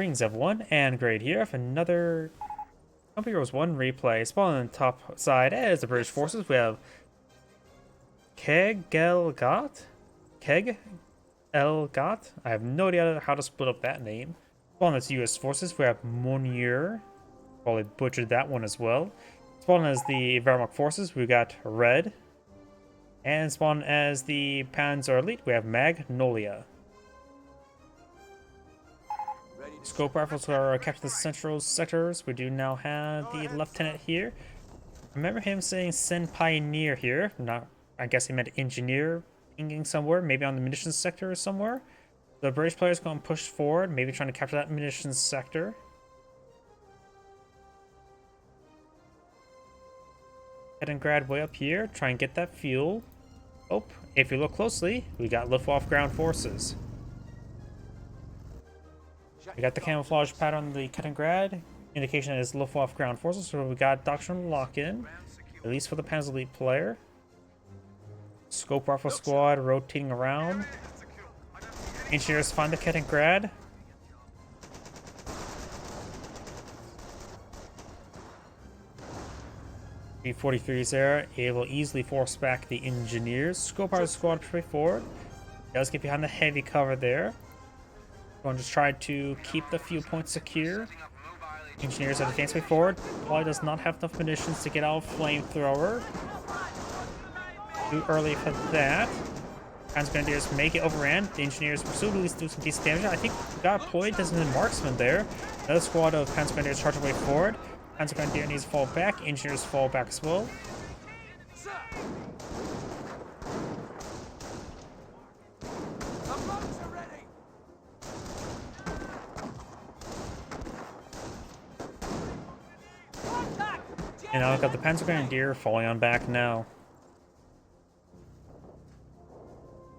Greetings everyone, and great here for another Company Heroes 1 replay. Spawn on the top side as the British forces, we have Kegelgott? Kegelgott? I have no idea how to split up that name. Spawn as US forces, we have Mounir. Probably butchered that one as well. Spawn as the Wehrmacht forces, we got Red. And spawn as the Panzer Elite, we have Magnolia. Scope rifles are capture the central sectors. We do now have the lieutenant here. Remember him saying send pioneer here. Not, I guess he meant engineer pinging somewhere, maybe on the munitions sector or somewhere. The British players going to push forward, maybe trying to capture that munitions sector. Kegelgott way up here, try and get that fuel. Oh, if you look closely, we got Luftwaffe ground forces. We got the camouflage pattern on the Kegelgott, indication that it's Luftwaffe ground forces, so we got doctrine lock-in, at least for the Panzer Elite player. Scope rifle squad rotating around. Engineers find the Kegelgott. B-43s there, able to easily force back the engineers. Scope rifle squad pretty forward. Does get behind the heavy cover there. Going to just try to keep the fuel points secure. Engineers have advanced way forward. Probably does not have enough munitions to get out of flamethrower. Too early for that. Panzer Grenadiers may get overran. The engineers presumably do some decent damage. I think we got deployed as a marksman there. Another squad of Panzer Grenadiers charge away forward. Panzer Grenadier needs to fall back. Engineers fall back as well. And I've got the Panzer Grenadier falling on back now.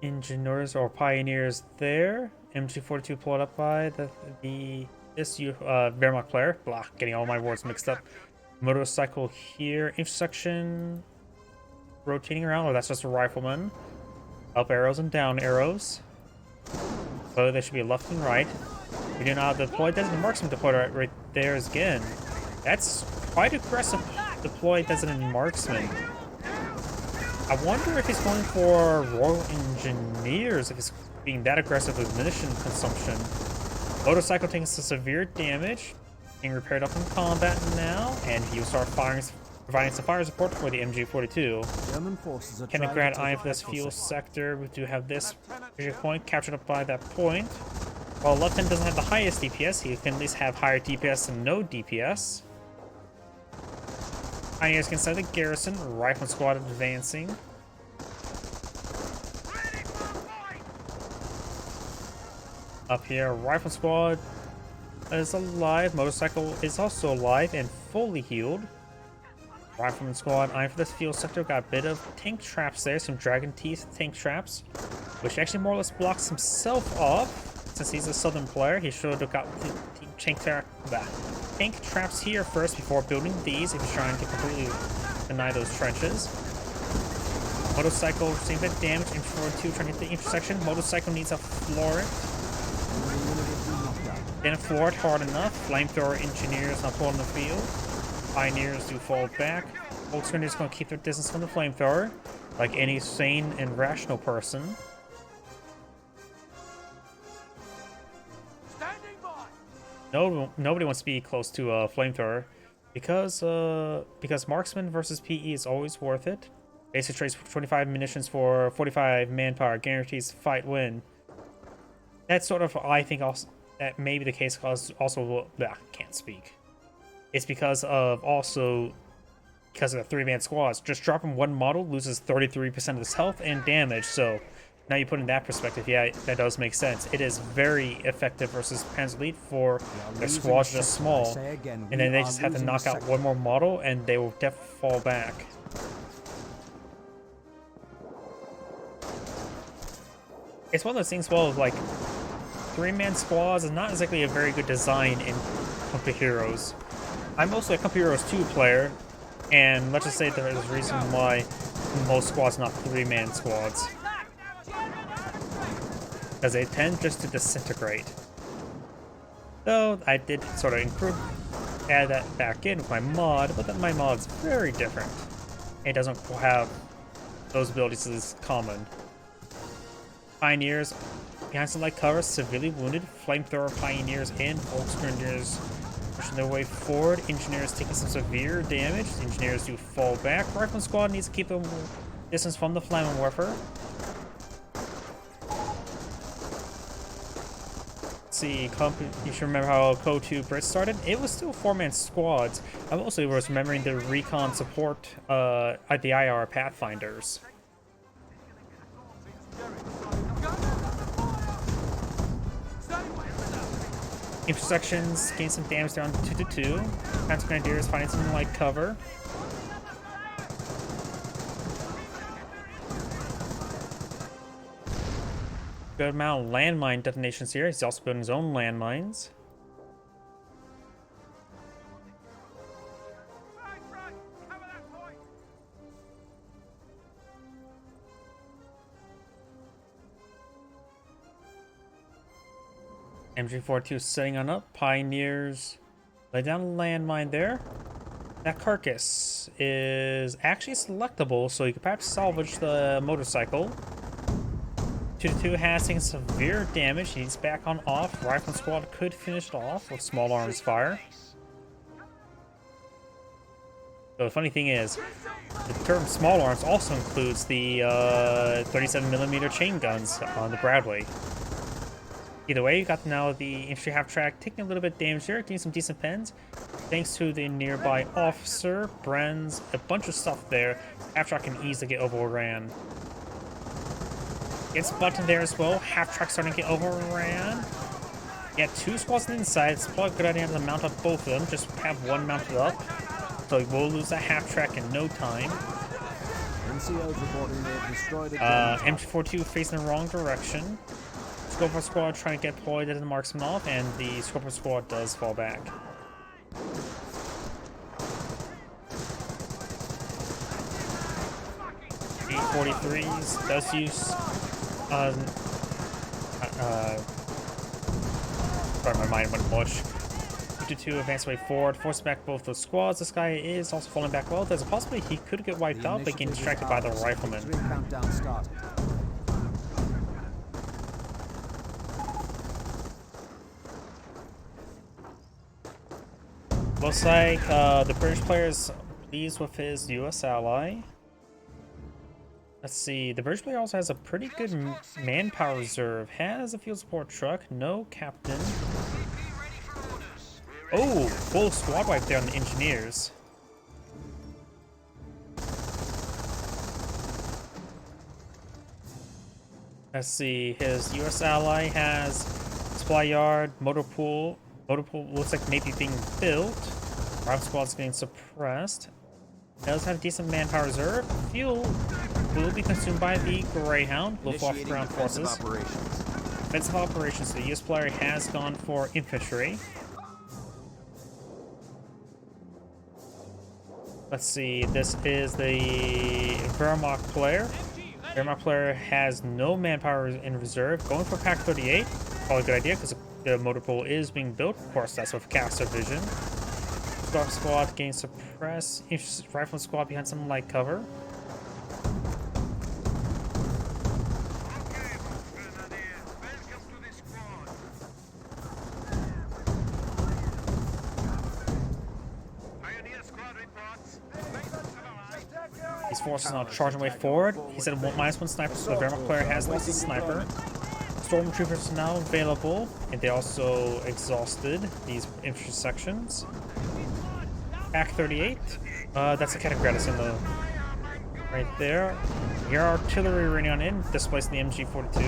Engineers or pioneers there. MG42 pulled up by the Wehrmacht player. Blah, getting all my words mixed up. Motorcycle here. Intersection rotating around. Oh, that's just a rifleman. Up arrows and down arrows. So there should be left and right. We do not deploy designated marksman deployed right there again. That's quite aggressive deploy designated marksman. I wonder if he's going for Royal Engineers, if he's being that aggressive with munition consumption. Motorcycle taking some severe damage, being repaired up in combat now, and he will start providing some fire support for the MG42. German forces are Kegelgott eyeing for this fuel sector. We do have this point captured up by that point. While Lieutenant doesn't have the highest DPS, he can at least have higher DPS than no DPS. Pioneers can set the garrison, rifle squad advancing. Up here, rifle squad is alive, motorcycle is also alive and fully healed. Rifleman squad eyeing for this fuel sector, got a bit of tank traps there, some dragon teeth tank traps, which actually more or less blocks himself off. Since he's a southern player, he should have got the tank traps here first before building these if he's trying to completely deny those trenches. Motorcycle seeing that damage. Infantry 2 trying to hit the intersection. Motorcycle needs a floor it. Didn't floor it hard enough. Flamethrower engineers not pulling the field. Pioneers do fall back. Volkswagen is going to keep their distance from the flamethrower, like any sane and rational person. Nobody wants to be close to a flamethrower because marksman versus PE is always worth it. Basic trades 25 munitions for 45 manpower guarantees fight win. That's sort of, I think, also that may be the case because also can't speak. It's because of the 3-man squads. Just dropping one model loses 33% of its health and damage. So now you put in that perspective, yeah, that does make sense. It is very effective versus Panzer Elite for their squads just small, and then they just have to knock out one more model, and they will definitely fall back. It's one of those things, well, like 3-man squads is not exactly a very good design in Company Heroes. I'm mostly a Company Heroes 2 player, and let's just say there is a reason why most squads are not 3-man squads. Because they tend just to disintegrate. Though I did sort of add that back in with my mod, but then my mod's very different. It doesn't have those abilities as common. Pioneers behind some light cover, severely wounded. Flamethrower pioneers and Volksgrenadiers pushing their way forward. Engineers taking some severe damage. The engineers do fall back. Rifleman squad needs to keep them distance from the Flammenwerfer. See, you should remember how Code 2 Brits started. It was still 4-man squads. I also was remembering the recon support at the IR Pathfinders. Intersections gain some damage down 2-2. Counter Grenadiers finding some light cover. Good amount of landmine detonations here. He's also building his own landmines. MG42 setting on up. Pioneers lay down a landmine there. That carcass is actually selectable, so you could perhaps salvage the motorcycle. 2-2 has taken severe damage. He's back on off. Rifleman squad could finish it off with small arms fire. So the funny thing is, the term small arms also includes the 37mm chain guns on the Bradley. Either way, you got now the infantry half-track taking a little bit of damage here, getting some decent pens. Thanks to the nearby officer, Bren's, a bunch of stuff there. Half-track can easily get overran. Gets button there as well. Half-track starting to get overran. Yeah, 2 squads on the inside. It's probably a good idea to mount up both of them. Just have one mounted up. So we will lose that half-track in no time. MG42 facing the wrong direction. Scorpion squad trying to get deployed as the marksman off, and the Scorpion squad does fall back. E43s does use sorry, my mind went mush. 2-2 advance way forward, force back both those squads. This guy is also falling back well. There's a possibility he could get wiped out, but getting distracted by the rifleman. Looks like the British player is pleased with his US ally. Let's see, the British player also has a pretty good manpower reserve. Has a field support truck, no captain. Oh, full squad wipe there on the engineers. Let's see, his US ally has supply yard, motor pool. Motor pool looks like maybe being built. Rival squad's getting suppressed. Does have a decent manpower reserve. Fuel will be consumed by the Greyhound. Luftwaffe ground forces. Offensive operations. The US player has gone for infantry. Let's see. This is the Wehrmacht player. Wehrmacht player has no manpower in reserve. Going for Pack 38. Probably a good idea because the motor pool is being built. Of course, that's with Caster Vision. Squad gains suppress. Rifleman squad behind some light cover. These forces are now charging way forward. He said -1 sniper, so the Wehrmacht player has lost a sniper. Stormtroopers are now available, and they also exhausted these infantry sections. Pack 38. That's a Kegelgott in the right there. Your artillery running on in, displacing the MG42.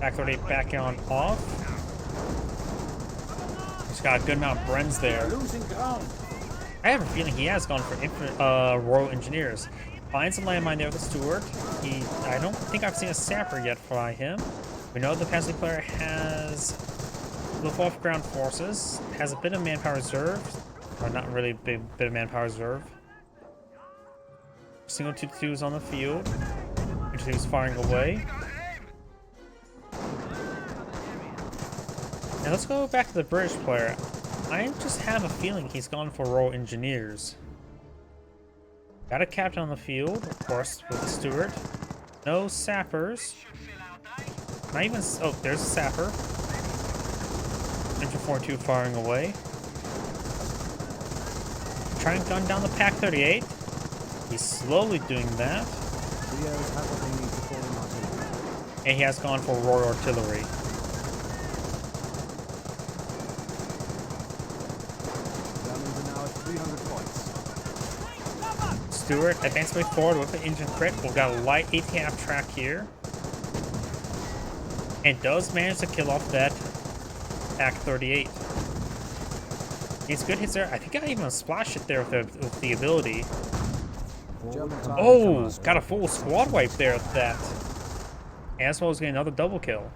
Pack 38 back on off. He's got a good amount of Brens there. I have a feeling he has gone for Royal Engineers. Finds a landmine there with the Stewart. I don't think I've seen a sapper yet fly him. We know the Paisley player has Luftwaffe ground forces, has a bit of manpower reserve, or not really a bit of manpower reserve. Single 2-2s on the field. 2-2s firing away. And let's go back to the British player. I just have a feeling he's gone for Royal Engineers. Got a captain on the field, of course, with the Stuart. No sappers. Not even... Oh, there's a sapper. Engine 4-2 firing away. Trying to gun down the Pack 38. He's slowly doing that. And he has gone for Royal Artillery. Stuart advancing way forward with an engine crit. We've got a light ATF track here. And does manage to kill off that Pack 38. He's good hits there. I think I even splashed it there with the ability. Oh, got a full squad wipe there with that. As well as getting another double kill.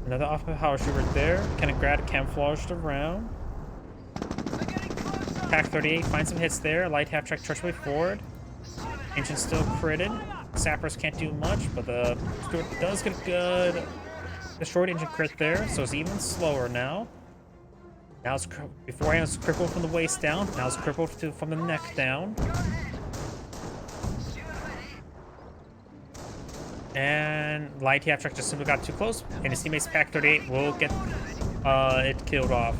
Another off of power shooter there. Kind of grab camouflaged around. Pack 38 finds some hits there. Light half track charge way forward. Engine still critted. Sappers can't do much, but the Stuart does get a good destroyed engine crit there, so it's even slower now. Now it's beforehand it was crippled from the waist down. Now it's crippled from the neck down. And light half track just simply got too close, and his teammates Pack 38 will get it killed off.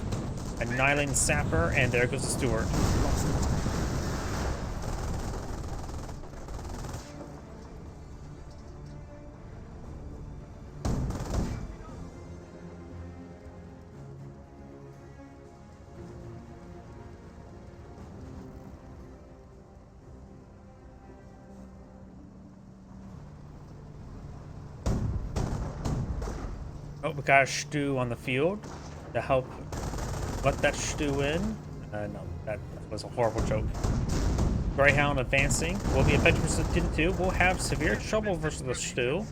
Annihilating Sapper, and there goes the Stuart. Oh, we got a stew on the field to help let that stew in. No, that was a horrible joke. Greyhound advancing. Will be effective versus the 2. We'll have severe trouble versus the stew.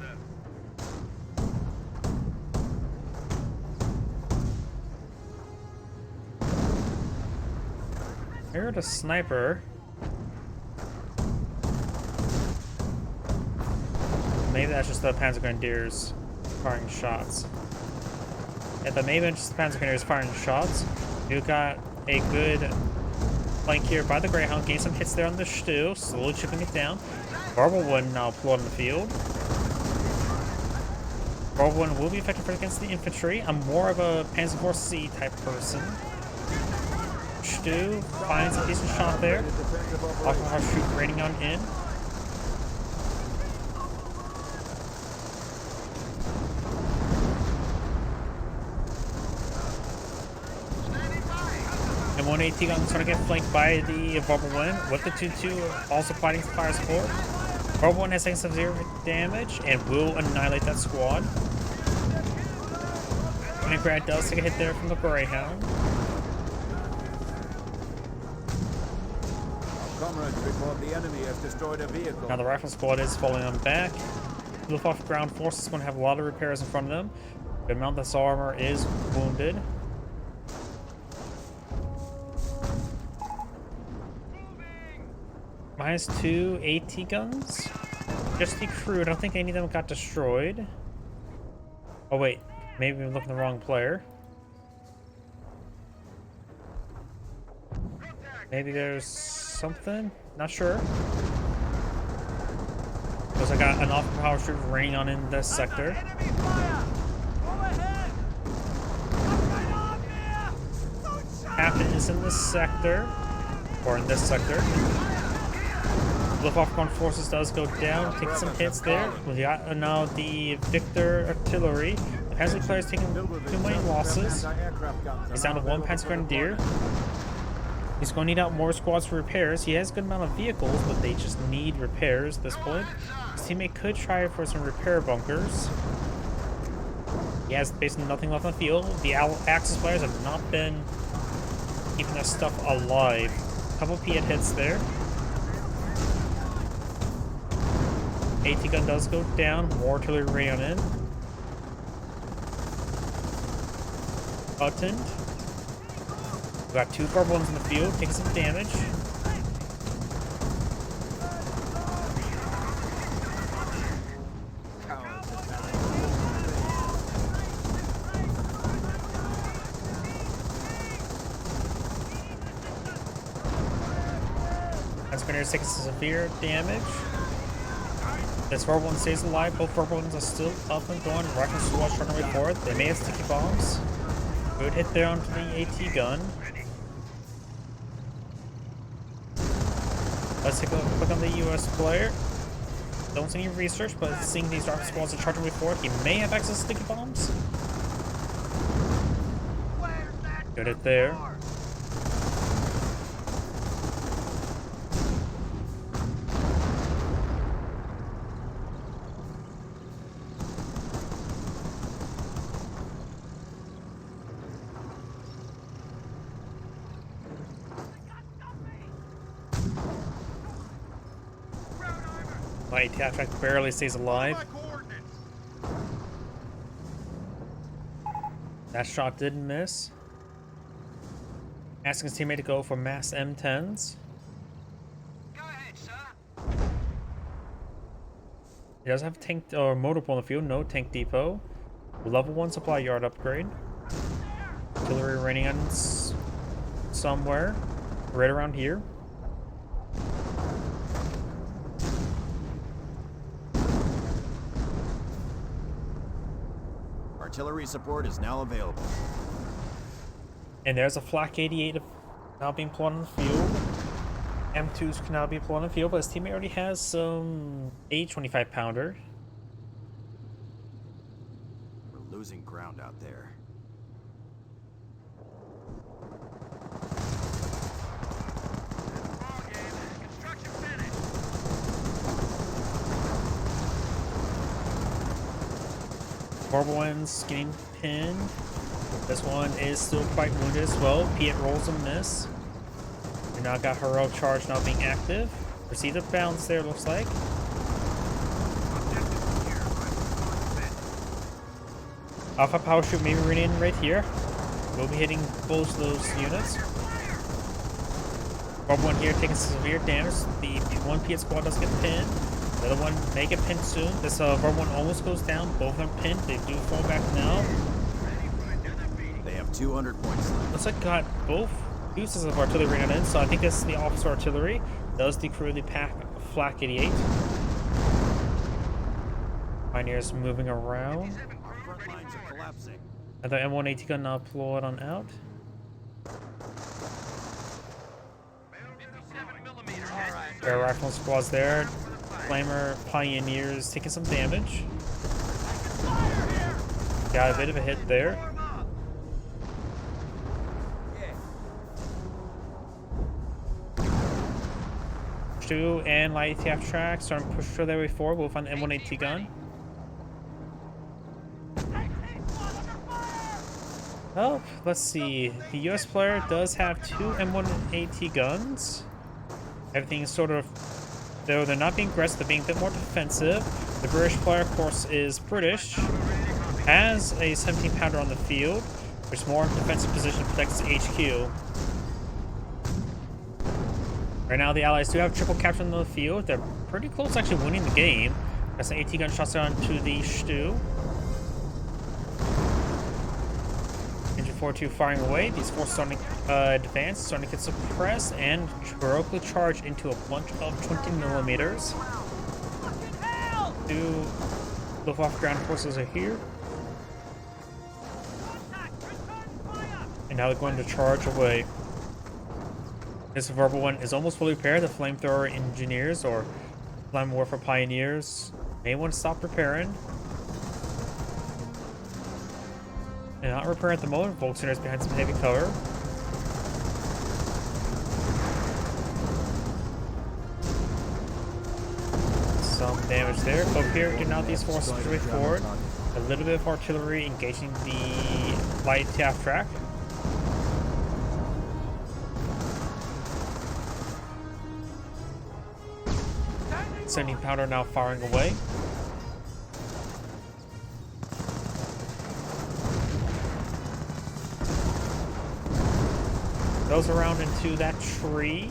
Here's a sniper. Maybe that's just the Panzer Grenadiers firing shots. Yeah, but maybe just the Panzer Grenadiers firing shots. We've got a good flank here by the Greyhound. Gain some hits there on the stew, slowly chipping it down. Barbel One now deployed on the field. Barbel One will be effective against the infantry. I'm more of a Panzer Force C type person. Stew finds a decent shot there. Off of our shoot raining on in. And 180 gun trying to get flanked by the Barbel One with the 2-2 also fighting fire support. Barbel One has taken some zero damage and will annihilate that squad. And Grad does take a hit there from the Greyhound. The enemy has destroyed a vehicle. Now the rifle squad is falling on back. Luftwaffe ground force is going to have a lot of repairs in front of them. The Mountain armor is wounded. -2 AT guns. Just the crew. I don't think any of them got destroyed. Oh wait, maybe I'm looking at the wrong player. Maybe there's something. Not sure. Because I got an off power shoot raining on in this sector. Captain is in this sector, or in this sector. Luftwaffe ground forces does go down, take some hits there. We got now the Victor artillery. The Panzer player is taking too many losses. He's down to 1 Panzer Grenadier. He's going to need out more squads for repairs. He has a good amount of vehicles, but they just need repairs at this point. His teammate could try for some repair bunkers. He has basically nothing left on the field. The Axis players have not been keeping their stuff alive. A couple Piet hits there. AT gun does go down. More artillery rain on in. Buttoned. We got 2 Barbel Ones in the field, taking some damage. That's going to take severe damage. This verbal one stays alive. Both verbal ones are still up and going. Rifle squad trying to move forward. They may have sticky bombs. Good hit there onto the AT gun. Let's take a look on the US player. Don't see any research, but seeing these rifle squads are charging way forward, he may have access to sticky bombs. Good hit there. My AT track barely stays alive. That shot did miss. Asking his teammate to go for mass M10s. Go ahead, sir. He does have tank or motor pool in the field. No tank depot. Level 1 supply yard upgrade. Artillery raining on somewhere. Right around here. Artillery support is now available. And there's a flak 88 now being plotted in the field. M2s can now be plotted in the field, but his teammate already has some 25 pounder. We're losing ground out there. Construction finished. Marble one's getting pinned. This one is still quite wounded as well. Piet rolls a miss. We now got heroic charge now being active. Proceed to bounce there, looks like. Alpha power shoot maybe running in right here. We'll be hitting both of those units. Marble one here taking severe damage. The one Piet squad does get pinned. The other one may get pinned soon. This Verb one almost goes down. Both of them pinned. They do fall back now. They have 200 points left. Looks like got both uses of artillery on in, so I think this is the officer artillery. Does decrew the pack flak 88. Pioneers moving around. Our front lines are collapsing. Another M1AT gun now deployed on out. Air rifle squads there. Flamer Pioneers taking some damage. Got a bit of a hit there. Two and light ATF track starting to push through their way forward. We'll find the M1AT gun. Oh, let's see. The US player does have two M1AT guns. Everything is sort of, though they're not being aggressive, they're being a bit more defensive. The British player, of course, is British. Has a 17 pounder on the field. There's more defensive position protects the HQ. Right now, the Allies do have triple capture on the field. They're pretty close to actually winning the game. Got some AT gunshots down to the Stu. Engine 4-2 firing away. These forces starting to advance, starting to get suppressed, and heroically charge into a bunch of 20mm. Two Luftwaffe ground forces are here. And now they're going to charge away. This verbal one is almost fully repaired. The flamethrower engineers or flame warfare pioneers may want to stop repairing. They're not repairing at the moment. Volkswagen is behind some heavy cover. Some damage there. Over here, do now these forces push way forward. A little bit of artillery engaging the light taft track. Sending powder now firing away. Goes around into that tree.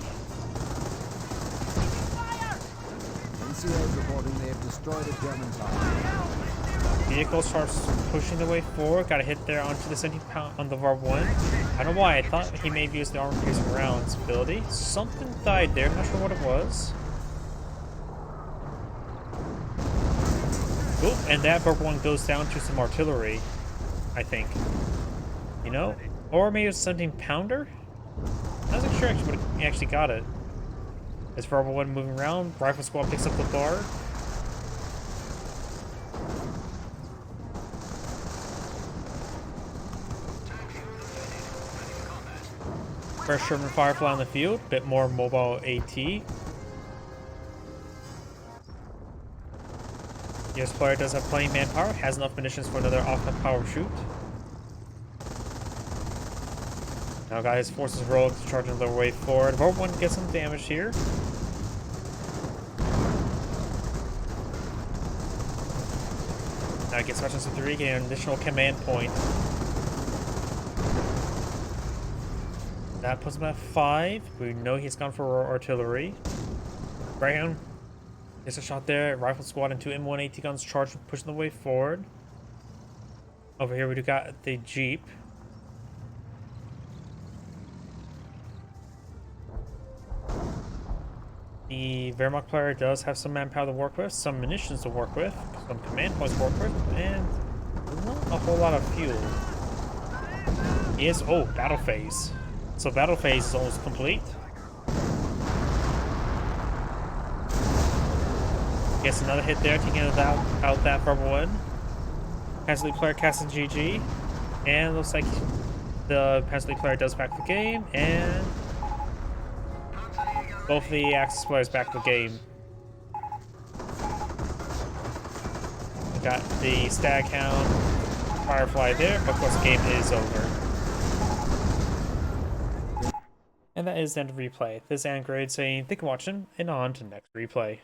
NCO's reporting they have destroyed a German tower. Vehicle starts pushing the way forward. Got a hit there onto the 17-pound on the VAR-1. I don't know why. I thought he may have used the armor-piercing rounds ability. Something died there. I'm not sure what it was. Oh, and that VAR-1 goes down to some artillery, I think. You know? Or maybe it's a 17-pounder? I wasn't sure actually, but he actually got it. As VAR-1 moving around, Rifle Squad picks up the bar. Fresh Sherman Firefly on the field, bit more mobile AT. US player does have plenty of manpower, has enough munitions for another off-the power shoot. Now got his forces rolled to charge another way forward. VAR-1 gets some damage here. Now he gets Russians to 3, getting an additional command point. That puts him at 5. We know he's gone for artillery. Greyhound gets a shot there. Rifle Squad and 2 M1 AT guns charged, pushing the way forward. Over here we got the Jeep. The Wehrmacht player does have some manpower to work with, some munitions to work with, some command points to work with, and not a whole lot of fuel. He is, oh, battle phase. So battle phase is almost complete. Gets another hit there, taking it out that VAR-1. Pensley player casts a GG. And looks like the Pensley player does back the game, and both the Axis players back the game. We got the Staghound Firefly there, but of course the game is over. And that is the end of replay. This is Android saying thank you for watching, and on to the next replay.